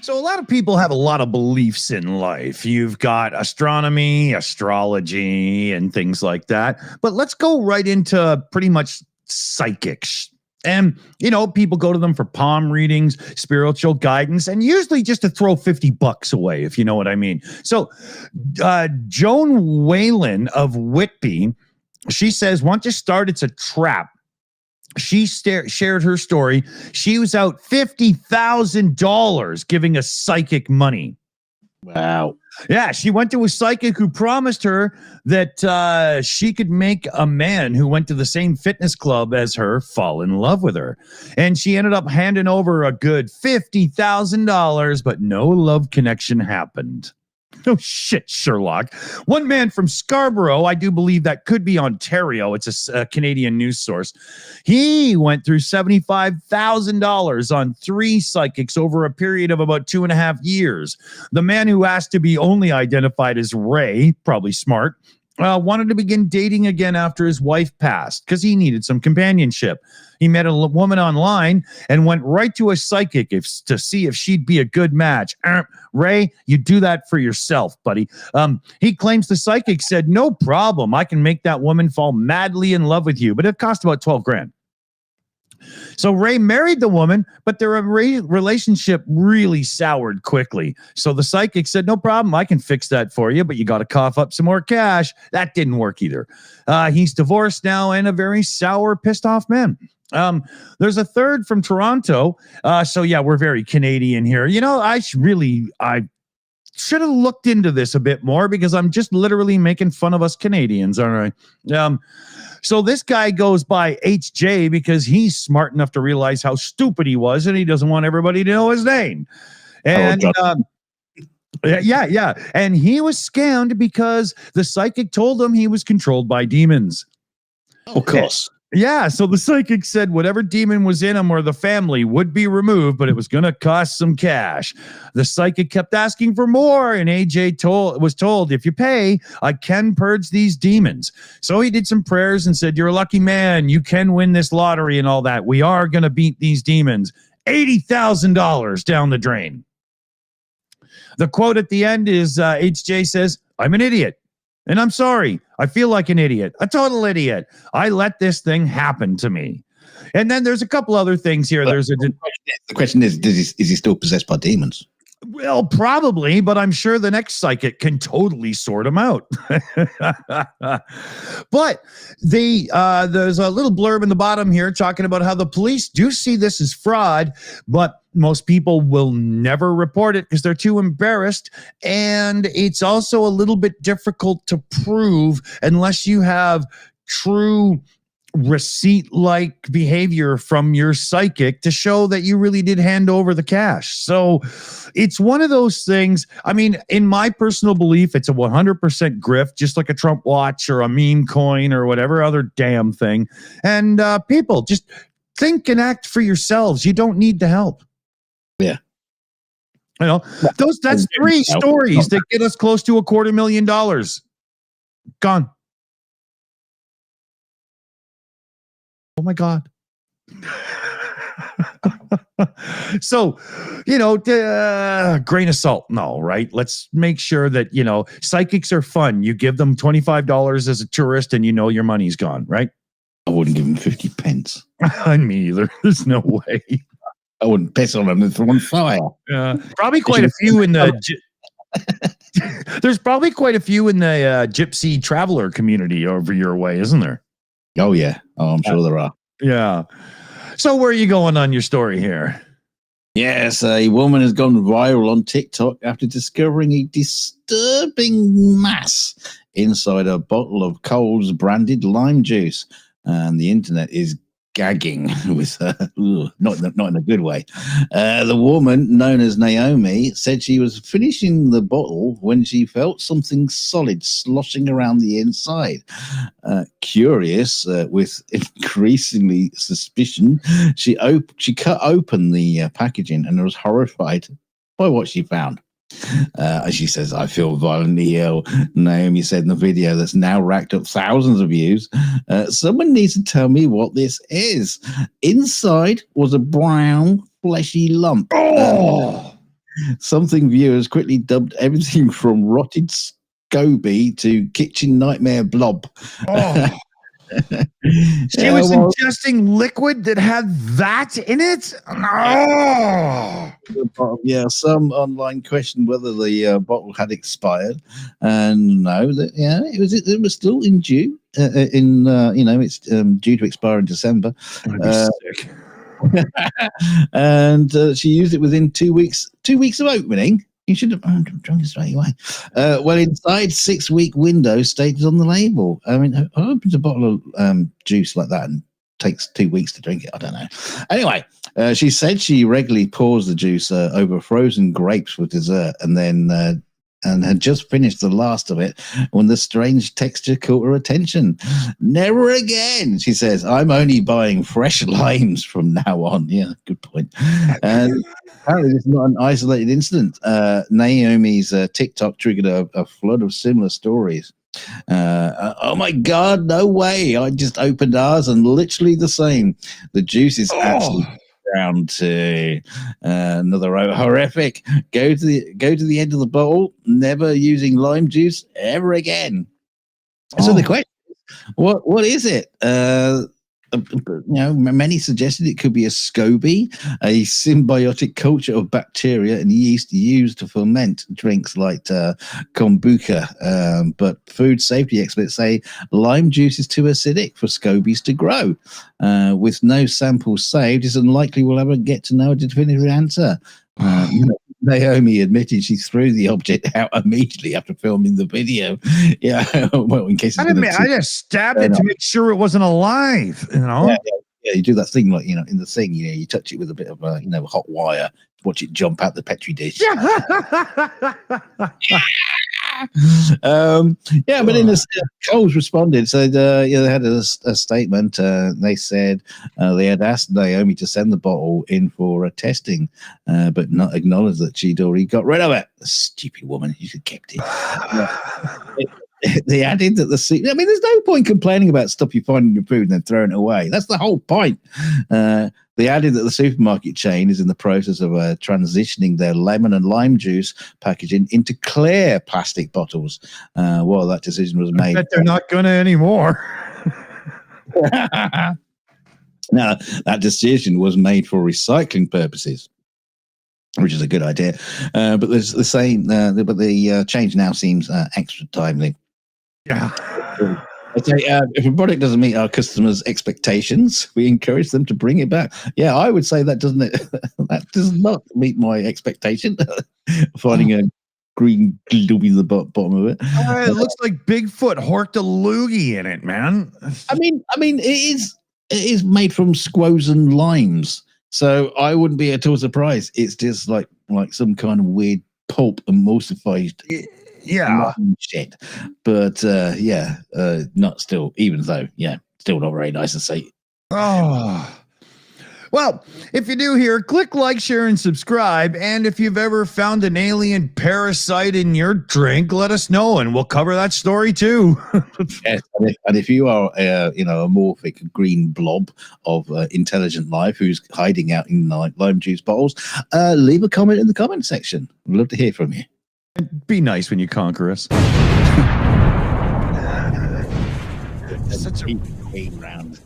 So a lot of people have a lot of beliefs in life. You've got astronomy, astrology, and things like that. But let's go right into pretty much psychics. And, people go to them for palm readings, spiritual guidance, and usually just to throw $50 away, if you know what I mean. So Joan Whalen of Whitby, she says, once you start, it's a trap. She shared her story. She was out $50,000 giving a psychic money. Wow. Yeah, she went to a psychic who promised her that she could make a man who went to the same fitness club as her fall in love with her. And she ended up handing over a good $50,000, but no love connection happened. Oh, shit, Sherlock. One man from Scarborough, I do believe that could be Ontario. It's a Canadian news source. He went through $75,000 on 3 psychics over a period of about 2.5 years. The man who asked to be only identified as Ray, probably smart, wanted to begin dating again after his wife passed because he needed some companionship. He met a woman online and went right to a psychic to see if she'd be a good match. Ray, you do that for yourself, buddy. He claims the psychic said, no problem. I can make that woman fall madly in love with you, but it cost about $12,000. So Ray married the woman, but their relationship really soured quickly. So the psychic said, no problem, I can fix that for you, but you got to cough up some more cash. That didn't work either. He's divorced now and a very sour, pissed off man. There's a third from Toronto. So yeah, we're very Canadian here. I should have looked into this a bit more because I'm just literally making fun of us Canadians. All right. So this guy goes by HJ because he's smart enough to realize how stupid he was and he doesn't want everybody to know his name. And yeah. And he was scammed because the psychic told him he was controlled by demons. Of course. Yeah, so the psychic said whatever demon was in him or the family would be removed, but it was going to cost some cash. The psychic kept asking for more, and AJ was told, if you pay, I can purge these demons. So he did some prayers and said, you're a lucky man. You can win this lottery and all that. We are going to beat these demons. $80,000 down the drain. The quote at the end is HJ says, I'm an idiot. And I'm sorry. I feel like an idiot, a total idiot. I let this thing happen to me. And then there's a couple other things here. But the question is he still possessed by demons? Well, probably, but I'm sure the next psychic can totally sort them out. But there's a little blurb in the bottom here talking about how the police do see this as fraud, but most people will never report it because they're too embarrassed. And it's also a little bit difficult to prove unless you have true receipt-like behavior from your psychic to show that you really did hand over the cash. So it's one of those things. I mean, in my personal belief, it's a 100% grift, just like a Trump watch or a meme coin or whatever other damn thing. And people, just think and act for yourselves. You don't need the help. Yeah. That's 3 stories that get us close to $250,000. Gone. Oh my God. So, grain of salt. No, right? Let's make sure that, psychics are fun. You give them $25 as a tourist and your money's gone, right? I wouldn't give them 50 pence. Me either. There's no way. I wouldn't piss on them and throw on fire. Probably quite a few in the... There's probably quite a few in the gypsy traveler community over your way, isn't there? Oh, yeah. Oh, I'm sure there are. Yeah. So where are you going on your story here? Yes, a woman has gone viral on TikTok after discovering a disturbing mass inside a bottle of Coles branded lime juice. And the internet is gagging with not in a good way. The woman, known as Naomi, said she was finishing the bottle when she felt something solid sloshing around the inside. Curious, with increasingly suspicion, she cut open the packaging and was horrified by what she found. As she says, I feel violently ill. Naomi said in the video that's now racked up thousands of views. Someone needs to tell me what this is. Inside was a brown, fleshy lump. Something viewers quickly dubbed everything from rotted SCOBY to kitchen nightmare blob. Oh. She was ingesting liquid that had that in it? Oh. Yeah, some online questioned whether the bottle had expired, and no, that it was still in due. It's due to expire in December. Sick. And she used it within 2 weeks. 2 weeks of opening. You should have drunk it straight away. Well, inside 6-week window stated on the label. I mean, who opens a bottle of juice like that and takes 2 weeks to drink it? I don't know. Anyway, she said she regularly pours the juice over frozen grapes for dessert, and then and had just finished the last of it when the strange texture caught her attention. Never again, she says. I'm only buying fresh limes from now on. Yeah, good point. And apparently this is not an isolated incident. Naomi's TikTok triggered a flood of similar stories. Oh my God, no way. I just opened ours and literally the same. The juice is actually round to another horrific. Go to the end of the bottle, never using lime juice ever again. So the question is, what is it? Many suggested it could be a SCOBY, a symbiotic culture of bacteria and yeast used to ferment drinks like kombucha. But food safety experts say lime juice is too acidic for SCOBYs to grow. With no samples saved, it's unlikely we'll ever get to know a definitive answer. Naomi admitted she threw the object out immediately after filming the video. Yeah, well, in case I just stabbed it to make sure it wasn't alive. You know. Yeah, you do that thing like in the thing. You touch it with a bit of hot wire, watch it jump out the petri dish. But in Coles responded, said they had a statement. They said they had asked Naomi to send the bottle in for testing, but not acknowledged that she'd already got rid of it. Stupid woman, you should have kept it. They added that there's no point complaining about stuff you find in your food and then throwing it away. That's the whole point. They added that the supermarket chain is in the process of transitioning their lemon and lime juice packaging into clear plastic bottles. While that decision was made, I bet they're not going to anymore. Now, that decision was made for recycling purposes, which is a good idea. But there's the same. But the change now seems extra timely. Yeah. If a product doesn't meet our customers' expectations, we encourage them to bring it back. Yeah, I would say that that does not meet my expectation. Finding a green glooby at the bottom of it. It looks like Bigfoot horked a loogie in it, man. I mean, it is made from squoze and limes, so I wouldn't be at all surprised. It's just like some kind of weird pulp emulsified. Yeah, shit, but not still. Even though, still not very nice to say. Oh, well, if you do here, click like, share, and subscribe. And if you've ever found an alien parasite in your drink, let us know, and we'll cover that story too. Yes, and if you are a morphic green blob of intelligent life who's hiding out in lime juice bottles, leave a comment in the comment section. We'd love to hear from you. Be nice when you conquer us. Such a round.